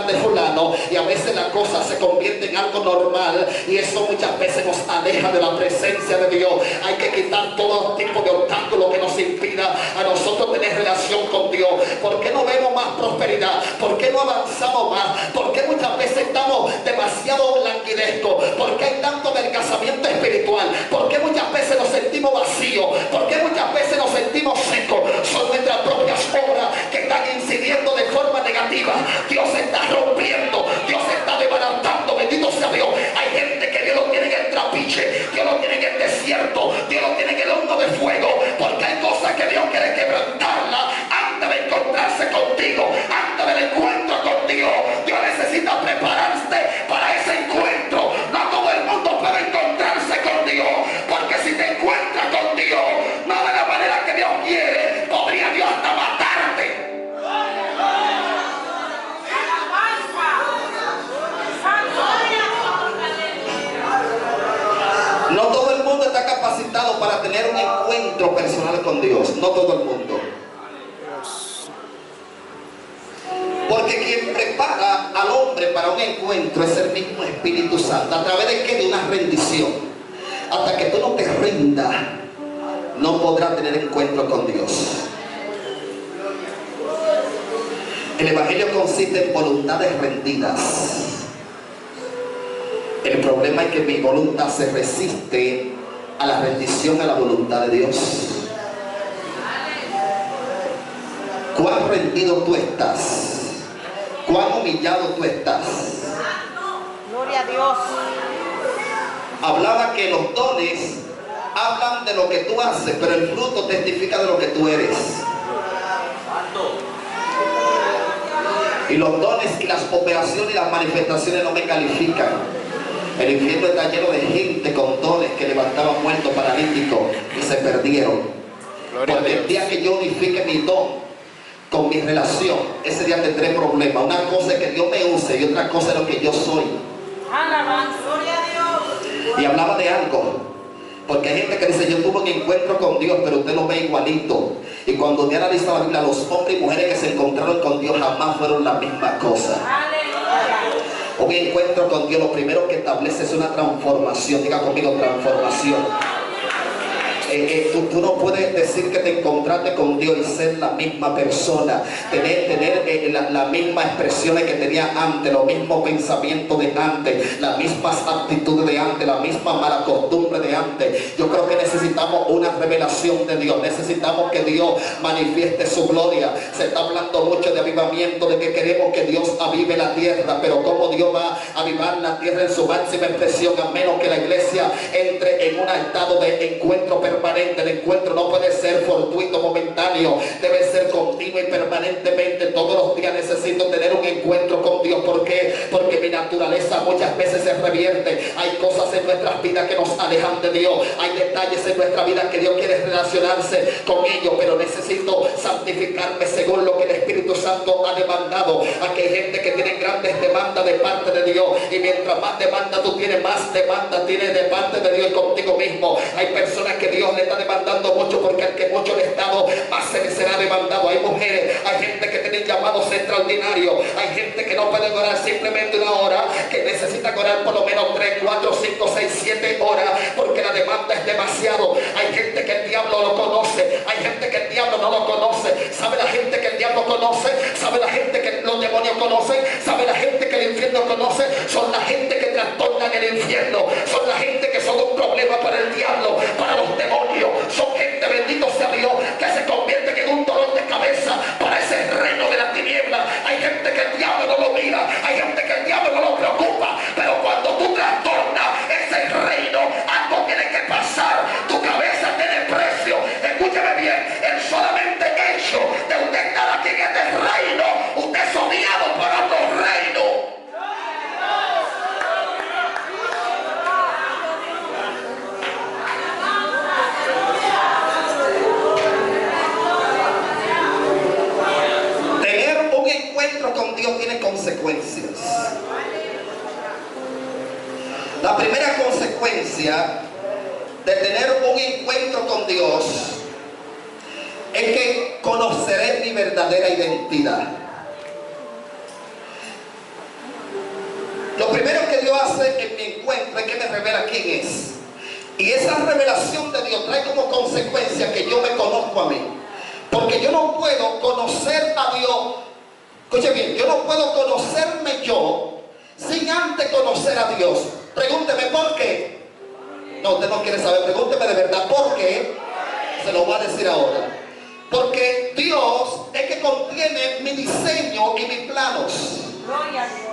hablar de fulano, y a veces la cosa se convierte en algo normal, y eso muchas veces nos aleja de la presencia de Dios. Hay que quitar todo tipo de obstáculos que nos impida a nosotros tener relación con Dios. ¿Por qué no vemos más prosperidad? ¿Por qué no avanzamos más? ¿Por qué muchas veces estamos demasiado languidescos? ¿Por qué hay tanto adelgazamiento espiritual? ¿Por qué muchas veces nos sentimos vacíos? ¿Por qué muchas veces nos sentimos secos? Son nuestras propias obras que están incidiendo de forma negativa. Dios está rompiendo, Dios está desbaratando, bendito sea Dios. Hay gente que Dios lo tiene en el trapiche, Dios lo tiene en el desierto, Dios lo tiene en el horno de fuego, porque hay cosas que Dios quiere quebrantarla antes de encontrarse contigo, antes del encuentro contigo. Dios necesita prepararse para ese encuentro. No todo el mundo puede encontrarse con Dios, porque si te encuentras con Dios, no de la manera que Dios quiere, podría Dios hasta matarte. No todo el mundo está capacitado para tener un encuentro personal con Dios. No todo el mundo. Porque quien prepara al hombre para un encuentro es el mismo Espíritu Santo. ¿A través de qué? De una rendición. Hasta que tú no te rindas, no podrás tener encuentro con Dios. El Evangelio consiste en voluntades rendidas. El problema es que mi voluntad se resiste a la rendición a la voluntad de Dios. ¿Cuán rendido tú estás? ¿Cuán humillado tú estás? Gloria a Dios. Hablaba que los dones hablan de lo que tú haces, pero el fruto testifica de lo que tú eres. Y los dones y las operaciones y las manifestaciones no me califican. El infierno está lleno de gente con dones que levantaban muertos, paralíticos, y se perdieron. Porque el día que yo unifique mi don con mi relación, ese día tendré problemas. Una cosa es que Dios me use y otra cosa es lo que yo soy. Alabanza, gloria a Dios. Y hablaba de algo, porque hay gente que dice: yo tuve un encuentro con Dios, pero usted lo ve igualito. Y cuando usted analiza la Biblia, los hombres y mujeres que se encontraron con Dios jamás fueron la misma cosa. Un encuentro con Dios, lo primero que establece es una transformación. Diga conmigo: transformación. Tú no puedes decir que te encontraste con Dios y ser la misma persona, tener las mismas expresiones que tenía antes, los mismos pensamientos de antes, las mismas actitudes de antes, la misma mala costumbre de antes. Yo creo que necesitamos una revelación de Dios, necesitamos que Dios manifieste su gloria. Se está hablando mucho de avivamiento, de que queremos que Dios avive la tierra, pero ¿cómo Dios va a avivar la tierra en su máxima expresión a menos que la iglesia entre en un estado de encuentro permanente? El encuentro no puede ser fortuito, momentáneo, debe ser continuo y permanentemente. Todos los días necesito tener un encuentro con Dios. ¿Por qué? Porque mi naturaleza muchas veces se revierte. Hay cosas en nuestras vidas que nos alejan de Dios, hay detalles en nuestra vida que Dios quiere relacionarse con ellos, pero necesito santificarme según lo que el Espíritu Santo ha demandado. Aquí hay gente que tiene grandes demandas de parte de Dios, y mientras más demanda tú tienes, más demanda tienes de parte de Dios y contigo mismo. Hay personas que Dios le está demandando mucho, porque al que mucho le ha dado, más se le será demandado. Hay mujeres, hay gente que tiene llamados extraordinarios, hay gente que no puede orar simplemente una hora, que necesita orar por lo menos 3, 4, 5, 6, 7 horas, porque la demanda es demasiado. Hay gente que el diablo lo conoce, hay gente que el diablo no lo conoce. ¿Sabe la gente que el diablo conoce? ¿Sabe la gente que los demonios conocen? ¿Sabe la gente que el infierno conoce? Son la gente que trastornan el infierno, son la gente que son un problema para el diablo, para los demonios. Son gente, bendito sea Dios, que se convierten en un dolor de cabeza para ese reino de la tiniebla. Hay gente que el diablo no lo mira, hay gente que el diablo no lo preocupa, pero cuando tú trastornas ese reino, algo tiene que pasar. Tu cabeza tiene precio. Escúcheme bien, el solamente hecho de usted estar aquí en este reino, usted es odiado por otro reino. Con Dios tiene consecuencias. La primera consecuencia de tener un encuentro con Dios es que conoceré mi verdadera identidad. Lo primero que Dios hace en mi encuentro es que me revela quién es. Y esa revelación de Dios trae como consecuencia que yo me conozco a mí. Porque yo no puedo conocer a Dios. Escuche bien, yo no puedo conocerme yo sin antes conocer a Dios. Pregúnteme por qué. No, usted no quiere saber, pregúnteme de verdad por qué. Se lo voy a decir ahora. Porque Dios es que contiene mi diseño y mis planos. Gloria a Dios.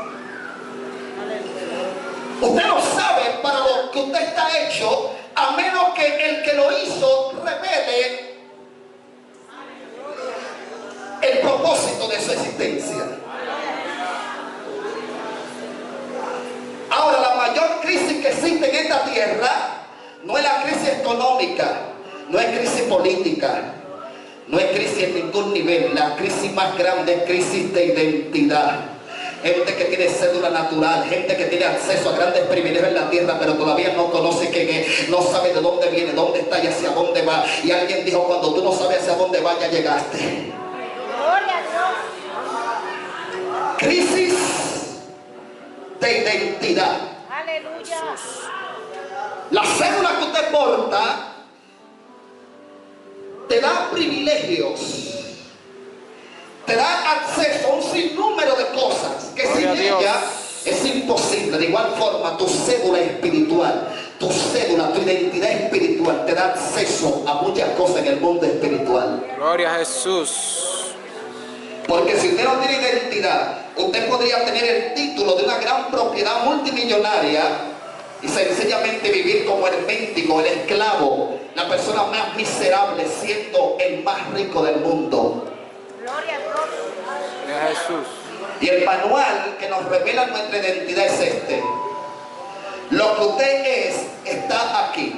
Usted no sabe para lo que usted está hecho, a menos que el que lo hizo revele el propósito de su existencia. Ahora, la mayor crisis que existe en esta tierra no es la crisis económica, no es crisis política, no es crisis en ningún nivel. La crisis más grande es crisis de identidad. Gente que tiene cédula natural, gente que tiene acceso a grandes privilegios en la tierra, pero todavía no conoce quién es, no sabe de dónde viene, dónde está y hacia dónde va. Y alguien dijo, cuando tú no sabes hacia dónde va, ya llegaste. Gloria a Dios. Crisis de identidad. Aleluya. La cédula que usted porta te da privilegios, te da acceso a un sinnúmero de cosas que sin ella es imposible. De igual forma, tu cédula espiritual, tu cédula, tu identidad espiritual te da acceso a muchas cosas en el mundo espiritual. Gloria a Jesús. Porque si usted no tiene identidad, usted podría tener el título de una gran propiedad multimillonaria y sencillamente vivir como el mendigo, el esclavo, la persona más miserable, siendo el más rico del mundo. Gloria a Dios. Gloria a Jesús. Y el manual que nos revela nuestra identidad es este. Lo que usted es está aquí.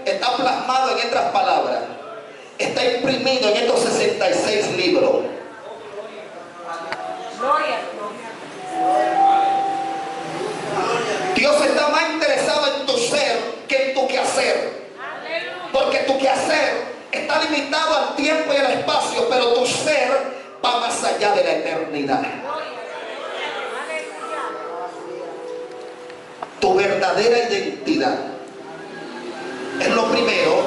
Está plasmado en otras palabras. Está imprimido en estos 66 libros. Gloria a Dios. Dios está más interesado en tu ser que en tu quehacer. Porque tu quehacer está limitado al tiempo y al espacio, pero tu ser va más allá de la eternidad. Tu verdadera identidad es lo primero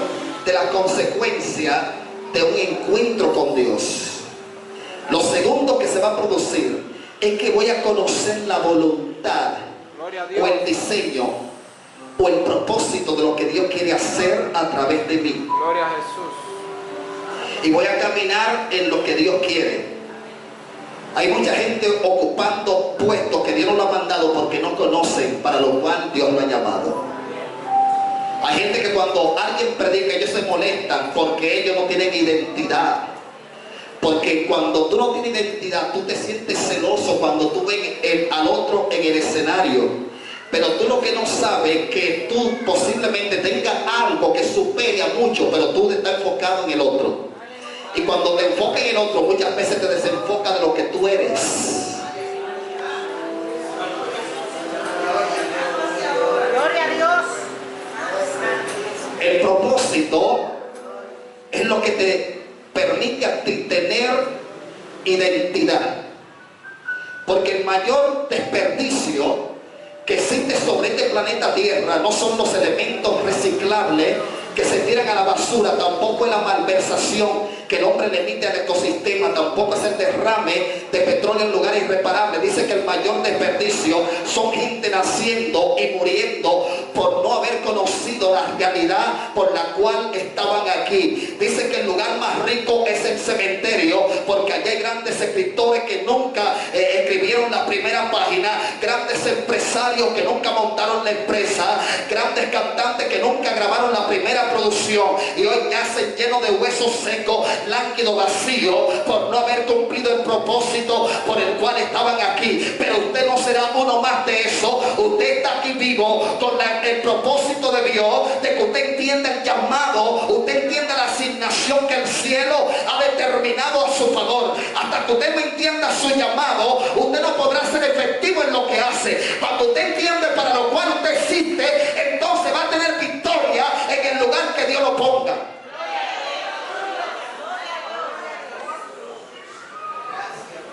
de la consecuencia de un encuentro con Dios. Lo segundo que se va a producir es que voy a conocer la voluntad o el diseño o el propósito de lo que Dios quiere hacer a través de mí. Gloria a Jesús. Y voy a caminar en lo que Dios quiere. Hay mucha gente ocupando puestos que Dios no lo ha mandado porque no conocen para lo cual Dios lo ha llamado. Hay gente que cuando alguien predica, ellos se molestan porque ellos no tienen identidad. Porque cuando tú no tienes identidad, tú te sientes celoso cuando tú ves al otro en el escenario. Pero tú lo que no sabes es que tú posiblemente tengas algo que supere a mucho, pero tú estás enfocado en el otro. Y cuando te enfocas en el otro, muchas veces te desenfoca de lo que tú eres. Gloria a Dios. El propósito es lo que te permite a ti tener identidad. Porque el mayor desperdicio que existe sobre este planeta Tierra no son los elementos reciclables que se tiran a la basura, tampoco es la malversación que el hombre le emite al ecosistema, tampoco es el derrame de petróleo en lugares irreparables. Dice que el mayor desperdicio son gente naciendo y muriendo por no haber conocido la realidad por la cual estaban aquí. Dice que el lugar más rico es el cementerio, porque allá hay grandes escritores que nunca escribieron la primera página, grandes empresarios que nunca montaron la empresa, grandes cantantes que nunca grabaron la primera producción, y hoy yacen llenos de huesos secos, lánguidos, vacíos, por no haber cumplido el propósito por el cual estaban aquí. Pero usted no será uno más de eso. Usted está aquí vivo con el propósito de Dios, de que usted entienda el llamado, usted entienda la asignación que el cielo ha determinado a su favor. Hasta que usted no entienda su llamado, usted no podrá ser efectivo en lo que hace. Cuando usted entiende para lo cual usted existe, entonces va a tener victoria en el lugar que Dios lo ponga.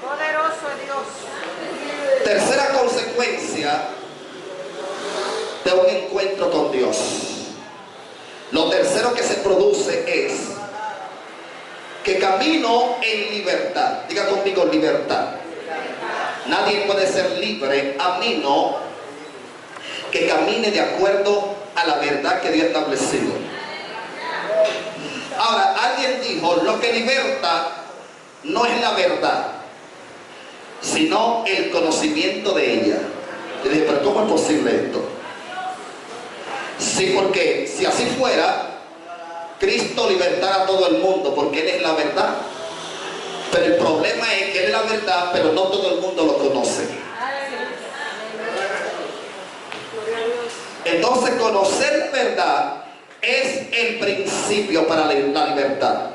Poderoso Dios. Tercera consecuencia consecuencia de un encuentro con Dios. Lo tercero que se produce es que camino en libertad. Diga conmigo, libertad. Nadie puede ser libre a menos que camine de acuerdo a la verdad que Dios ha establecido. Ahora, alguien dijo, lo que liberta no es la verdad, sino el conocimiento de ella. Yo dije, pero ¿cómo es posible esto? Sí, porque si así fuera, Cristo libertara a todo el mundo, porque Él es la verdad. Pero el problema es que Él es la verdad, pero no todo el mundo lo conoce. Entonces, conocer la verdad es el principio para la libertad.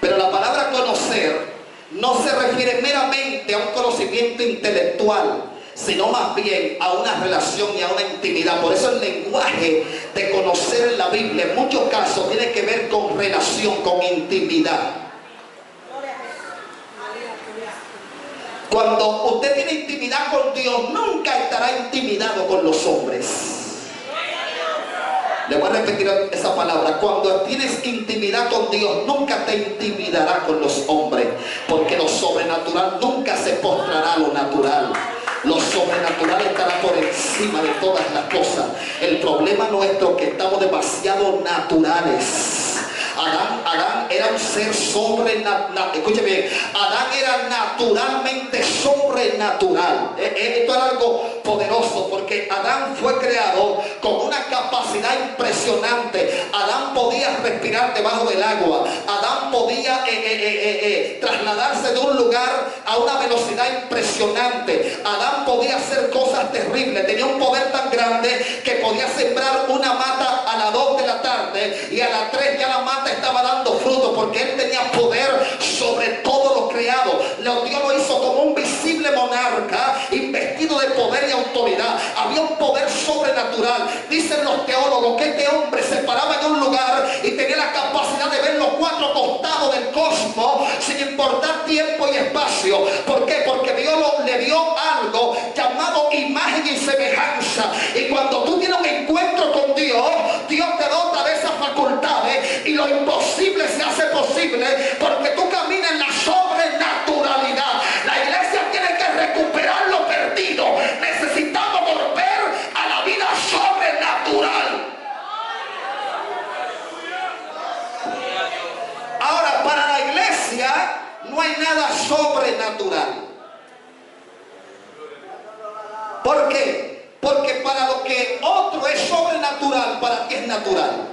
Pero la palabra conocer no se refiere meramente a un conocimiento intelectual, sino más bien a una relación y a una intimidad. Por eso el lenguaje de conocer en la Biblia en muchos casos tiene que ver con relación, con intimidad. Cuando usted tiene intimidad con Dios, nunca estará intimidado con los hombres. Le voy a repetir esa palabra. Cuando tienes intimidad con Dios, nunca te intimidará con los hombres, porque lo sobrenatural nunca se postrará a lo natural. Lo sobrenatural estará por encima de todas las cosas. El problema nuestro es que estamos demasiado naturales. Adán era un ser sobrenatural. Escuche bien, Adán era naturalmente sobrenatural. Esto era algo poderoso, porque Adán fue creado con una capacidad impresionante. Adán podía respirar debajo del agua. Adán podía trasladarse de un lugar a una velocidad impresionante. Adán podía hacer cosas terribles. Tenía un poder tan grande que podía sembrar una mata a las 2 de la tarde y a las 3 ya la mata estaba dando fruto, porque él tenía poder sobre todo lo creado. Dios lo hizo como un visible monarca, investido de poder y autoridad. Había un poder sobrenatural. Dicen los teólogos que este hombre se paraba en un lugar y tenía la capacidad de ver los 4 costados del cosmos sin importar tiempo y espacio. ¿Por qué? Porque Dios le dio algo llamado imagen y semejanza. Y cuando tú tienes un encuentro con Dios, Dios te dota de esas facultades y lo imposible se hace posible, porque tú caminas en la sobrenaturalidad. La iglesia tiene que recuperar lo perdido. Necesitamos volver a la vida sobrenatural. Ahora, para la iglesia no hay nada sobrenatural. ¿Por qué? Porque para lo que otro es sobrenatural, para ti es natural.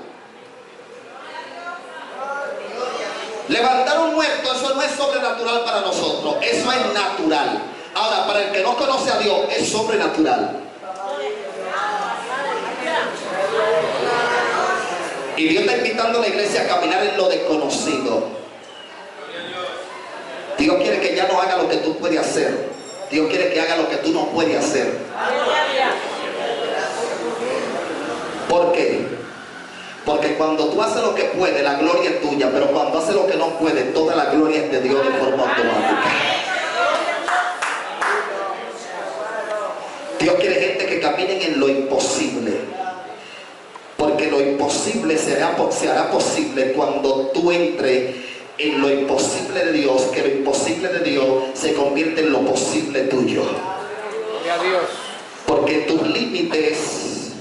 Levantar un muerto, eso no es sobrenatural para nosotros, eso es natural. Ahora, para el que no conoce a Dios, es sobrenatural. Y Dios está invitando a la iglesia a caminar en lo desconocido. Dios quiere que ya no haga lo que tú puedes hacer. Dios quiere que haga lo que tú no puedes hacer. ¿Por qué? Porque cuando tú haces lo que puedes, la gloria es tuya. Pero cuando haces lo que no puedes, toda la gloria es de Dios de forma automática. Dios quiere gente que caminen en lo imposible. Porque lo imposible se hará posible cuando tú entres en lo imposible de Dios. Que lo imposible de Dios se convierte en lo posible tuyo. Gloria a Dios. Porque tus límites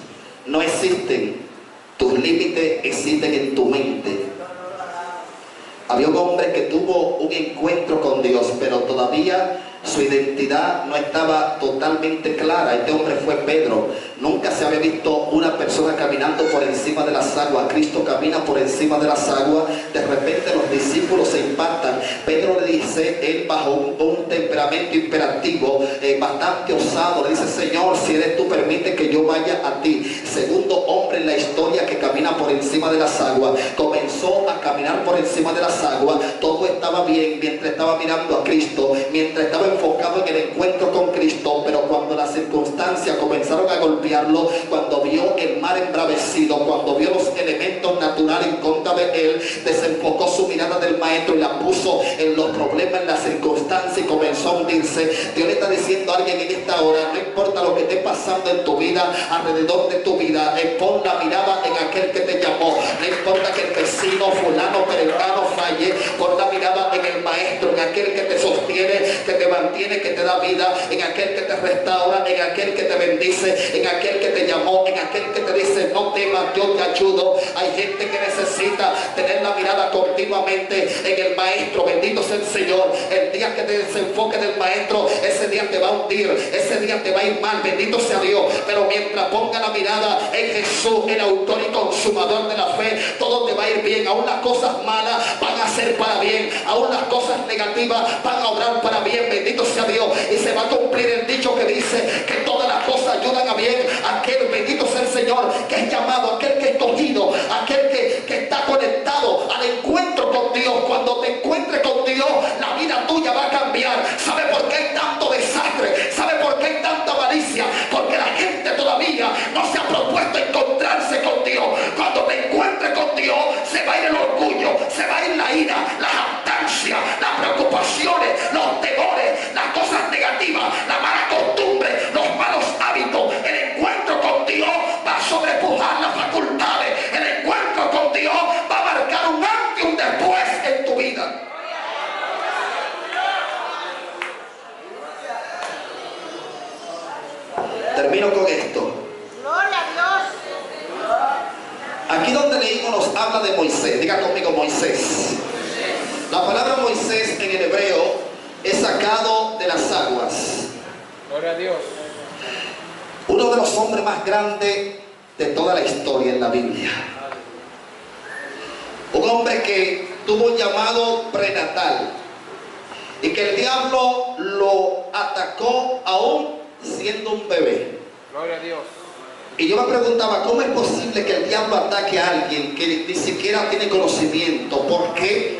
no existen. Tus límites existen en tu mente. Había un hombre que tuvo un encuentro con Dios, pero todavía su identidad no estaba totalmente clara. Este hombre fue Pedro. Nunca se había visto una persona caminando por encima de las aguas. Cristo camina por encima de las aguas. De repente los discípulos se impactan. Pedro le dice, él bajo un temperamento imperativo, bastante osado, le dice: Señor, si eres tú, permite que yo vaya a ti. Segundo hombre en la historia que camina por encima de las aguas. Comenzó a caminar por encima de las aguas. Todo estaba bien mientras estaba mirando a Cristo, mientras estaba enfocado en el encuentro con Cristo. Pero cuando las circunstancias comenzaron a golpearlo, cuando vio el mar embravecido, cuando vio los elementos naturales en contra de él, desenfocó su mirada del maestro y la puso en los problemas, en las circunstancias, y comenzó a hundirse. Dios le está diciendo a alguien en esta hora, no importa lo que esté pasando en tu vida, alrededor de tu vida, pon la mirada en aquel que te llamó. No importa que el vecino, fulano, perengano falle, pon la mirada en el maestro, en aquel que te sostiene, que te mantiene, que te da vida, en aquel que te restaura, en aquel que te bendice, en aquel que te llamó, en aquel que te dice, no temas, yo te ayudo. Hay gente que necesita tener la mirada continuamente en el maestro. Bendito sea el Señor. El día que te desenfoques del maestro, ese día te va a hundir, ese día te va a ir mal. Bendito sea Dios. Pero mientras ponga la mirada en Jesús, el autor y consumador de la fe, todo te va a ir bien. Aún las cosas malas van a ser para bien, aún las cosas negativas van a obrar para bien. Bendito sea Dios. Y se va a cumplir el dicho que dice que todas las cosas ayudan a bien. Aquel, bendito sea el Señor, que es llamado, aquel que es escogido, aquel que está conectado al encuentro con Dios. Cuando te encuentres con Dios, la vida tuya va a cambiar. ¿Sabe por qué hay tanto desastre? ¿Sabe por qué hay tanta avaricia? Porque la gente todavía no se ha propuesto encontrarse con Dios. Cuando te encuentres con Dios, se va a ir el orgullo, se va a ir la ira, la jactancia, las preocupaciones, los temores, las cosas negativas, la mala costumbre, los malos hábitos. El encuentro con Dios va a sobrepujar las facultades. El encuentro con Dios va a marcar un antes y un después en tu vida. Termino con esto. Gloria a Dios. Aquí donde leímos nos habla de Moisés. Diga conmigo, Moisés. La palabra Moisés en el hebreo es sacado de las aguas. Gloria a Dios. Uno de los hombres más grandes de toda la historia en la Biblia. Un hombre que tuvo un llamado prenatal y que el diablo lo atacó aún siendo un bebé. Gloria a Dios. Y yo me preguntaba, ¿cómo es posible que el diablo ataque a alguien que ni siquiera tiene conocimiento? ¿Por qué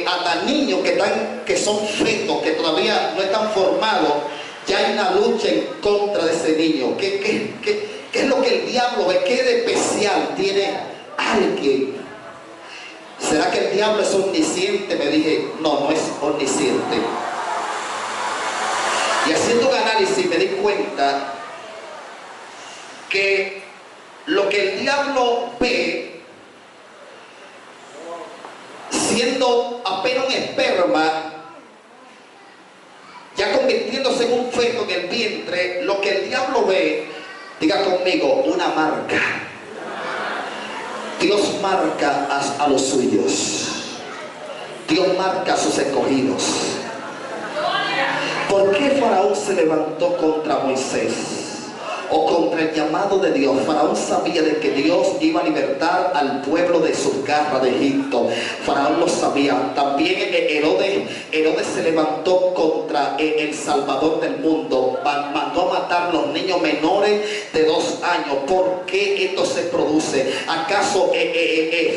hasta niños que son fetos, que todavía no están formados, ya hay una lucha en contra de ese niño? ¿Qué es lo que el diablo ve? ¿Qué de especial tiene alguien? ¿Será que el diablo es omnisciente? Me dije, no es omnisciente. Y haciendo un análisis me di cuenta que lo que el diablo ve, siendo apenas un esperma, ya convirtiéndose en un feto en el vientre, lo que el diablo ve, diga conmigo, una marca. Dios marca a los suyos. Dios marca a sus escogidos. ¿Por qué Faraón se levantó contra Moisés? O contra el llamado de Dios. Faraón sabía de que Dios iba a libertar al pueblo de sus garras de Egipto. Faraón lo sabía. También Herodes se levantó contra el Salvador del mundo. Mandó a matar los niños menores de 2 años. ¿Por qué esto se produce? ¿Acaso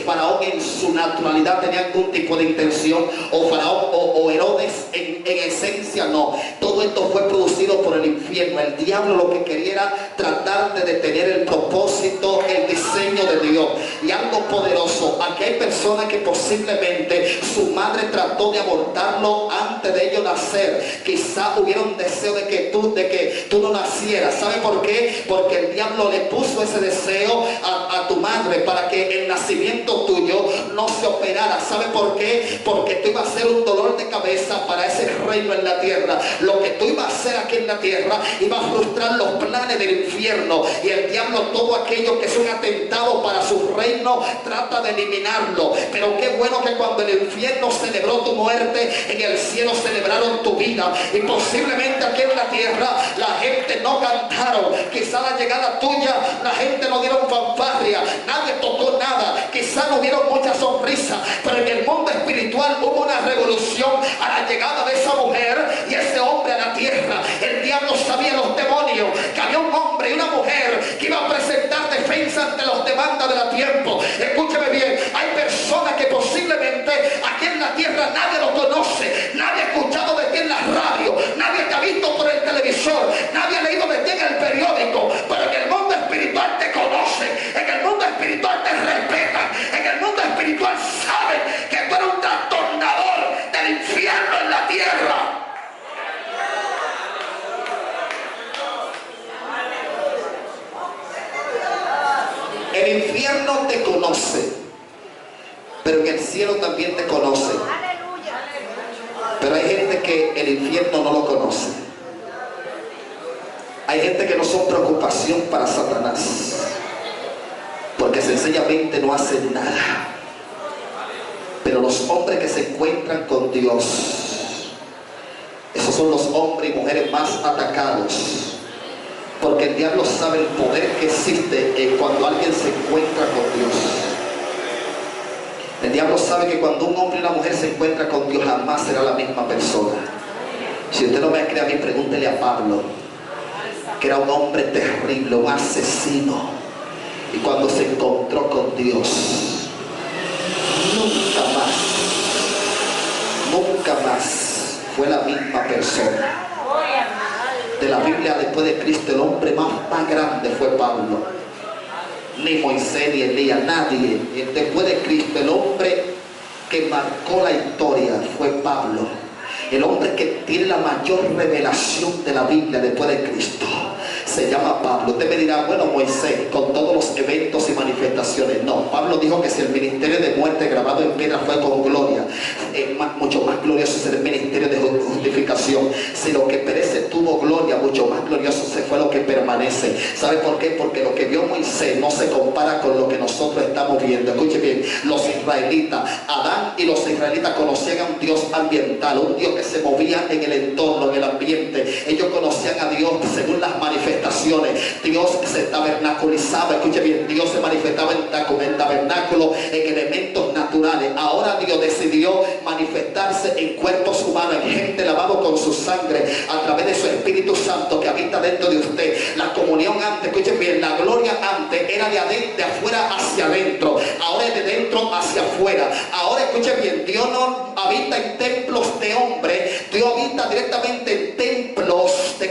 Faraón en su naturalidad tenía algún tipo de intención? ¿O Faraón o Herodes en esencia? No. Todo esto fue producido por el infierno. El diablo lo que quería era tratar de detener el propósito, el diseño de Dios. Y algo poderoso, aquí hay personas que posiblemente su madre trató de abortarlo antes de ellos nacer. Quizá hubiera un deseo de que tú no nacieras. ¿Sabe por qué? Porque el diablo le puso ese deseo a tu madre para que el nacimiento tuyo no se operara. ¿Sabe por qué? Porque tú ibas a ser un dolor de cabeza para ese reino en la tierra. Lo que tú ibas a hacer aquí en la tierra iba a frustrar los planes del infierno, y el diablo, todo aquello que es un atentado para su reino, trata de eliminarlo. Pero qué bueno que cuando el infierno celebró tu muerte, en el cielo celebraron tu vida. Y posiblemente aquí en la tierra la gente no cantaron, quizá la llegada tuya la gente no dieron fanfarria, nadie tocó nada, quizá no dieron mucha sonrisa, pero en el mundo espiritual hubo una revolución a la llegada de esa mujer y ese hombre a la tierra. El diablo sabía, los demonios, que había un hombre y una mujer que iba a presentar defensa ante los demandas del tiempo. Escúcheme bien, hay personas que posiblemente aquí en la tierra nadie lo conoce, nadie ha escuchado de ti en la radio, nadie te ha visto por el televisor, nadie ha leído de ti en el periódico, pero en el mundo espiritual te conocen, en el mundo espiritual te respetan, en el mundo espiritual saben que tú eres un trastornador del infierno en la tierra. infierno te conoce, pero en el cielo también te conoce. Aleluya. Pero hay gente que el infierno no lo conoce. Hay gente que no son preocupación para Satanás, porque sencillamente no hacen nada. Pero los hombres que se encuentran con Dios, esos son los hombres y mujeres más atacados, porque el diablo sabe el poder que existe cuando alguien se encuentra con Dios. El diablo sabe que cuando un hombre y una mujer se encuentran con Dios, jamás será la misma persona. Si usted no me cree a mí, pregúntele a Pablo, que era un hombre terrible, un asesino, y cuando se encontró con Dios, nunca más fue la misma persona. De la Biblia, después de Cristo, el hombre más grande fue Pablo. Ni Moisés, ni Elías, nadie. Después de Cristo, el hombre que marcó la historia fue Pablo. El hombre que tiene la mayor revelación de la Biblia después de Cristo se llama Pablo. Usted me dirá, bueno, Moisés, con todos los eventos y manifestaciones. No, Pablo dijo que si el ministerio de muerte grabado en piedra fue con gloria, mucho más glorioso es el ministerio de justificación. Si lo que perece tuvo gloria, mucho más glorioso se fue lo que permanece. ¿Sabe por qué? Porque lo que vio Moisés no se compara con lo que nosotros estamos viendo. Escuche bien, los israelitas, Adán y los israelitas conocían a un Dios ambiental, un Dios que se movía en el entorno, en el ambiente. Ellos conocían a Dios según las manifestaciones. Dios se tabernaculizaba, escuche bien, Dios se manifestaba en tabernáculo, en elementos naturales. Ahora Dios decidió manifestarse en cuerpos humanos, en gente lavado con su sangre, a través de su Espíritu Santo que habita dentro de usted. La comunión antes, escuchen bien, la gloria antes era de afuera hacia adentro, ahora es de dentro hacia afuera. Ahora escuchen bien, Dios no habita en templos de hombres, Dios habita directamente en templos de